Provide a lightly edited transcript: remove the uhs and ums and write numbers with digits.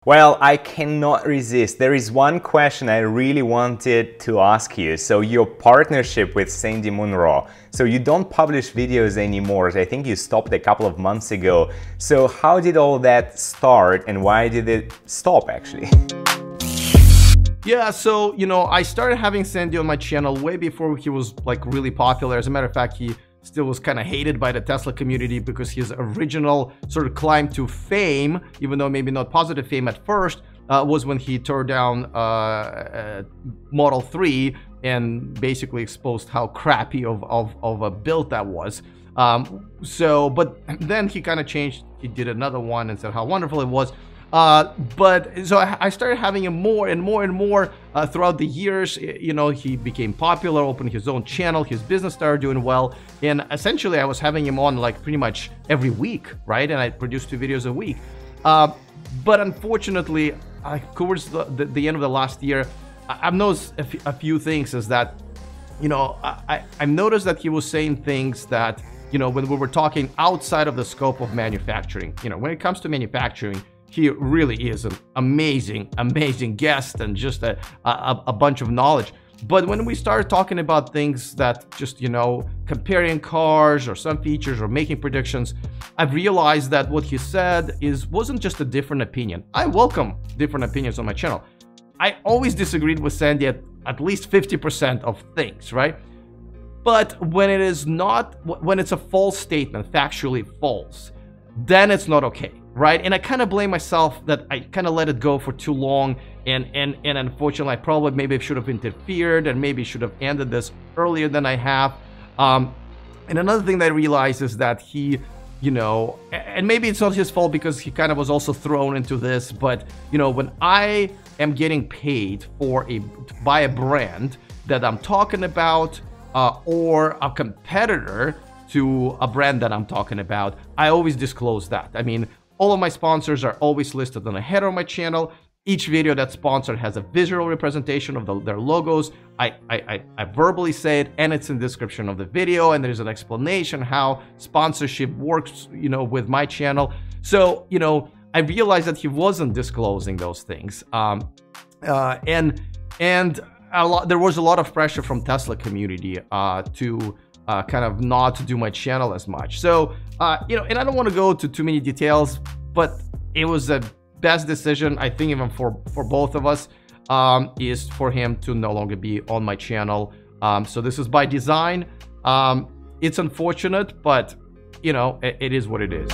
Well, I cannot resist. There is one question I really wanted to ask you. So your partnership with Sandy Munro. So you don't publish videos anymore. I think you stopped a couple of months ago. So how did all that start and why did it stop actually? Yeah, so, I started having Sandy on my channel way before he was like really popular. As a matter of fact, he still was kind of hated by the Tesla community because his original sort of climb to fame, even though maybe not positive fame at first, was when he tore down Model 3 and basically exposed how crappy of a build that was. But then he kind of changed. He did another one and said how wonderful it was. So I started having him more and more and more throughout the years. He became popular, opened his own channel, his business started doing well, and essentially I was having him on like pretty much every week, right? And I produced 2 videos a week. But unfortunately, towards the end of the last year, I've noticed a few things. Is that, I noticed that he was saying things that, when we were talking outside of the scope of manufacturing, when it comes to manufacturing, he really is an amazing guest and just a bunch of knowledge. But when we started talking about things that just, comparing cars or some features or making predictions, I've realized that what he said wasn't just a different opinion. I welcome different opinions on my channel. I always disagreed with Sandy at least 50% of things, right? But when it's a false statement, factually false, then it's not okay. Right? And I kind of blame myself that I kind of let it go for too long. And unfortunately, I probably maybe should have interfered and maybe should have ended this earlier than I have. And another thing that I realized is that he, and maybe it's not his fault because he kind of was also thrown into this. But, when I am getting paid by a brand that I'm talking about or a competitor to a brand that I'm talking about, I always disclose that. I mean, all of my sponsors are always listed on the header of my channel. Each video that's sponsored has a visual representation of their logos. I verbally say it, and it's in the description of the video, and there's an explanation how sponsorship works, with my channel. So, I realized that he wasn't disclosing those things. There was a lot of pressure from Tesla community to kind of not to do my channel as much. So, and I don't want to go to too many details, but it was the best decision, I think, even for both of us, is for him to no longer be on my channel. So this is by design. It's unfortunate, but, it is what it is.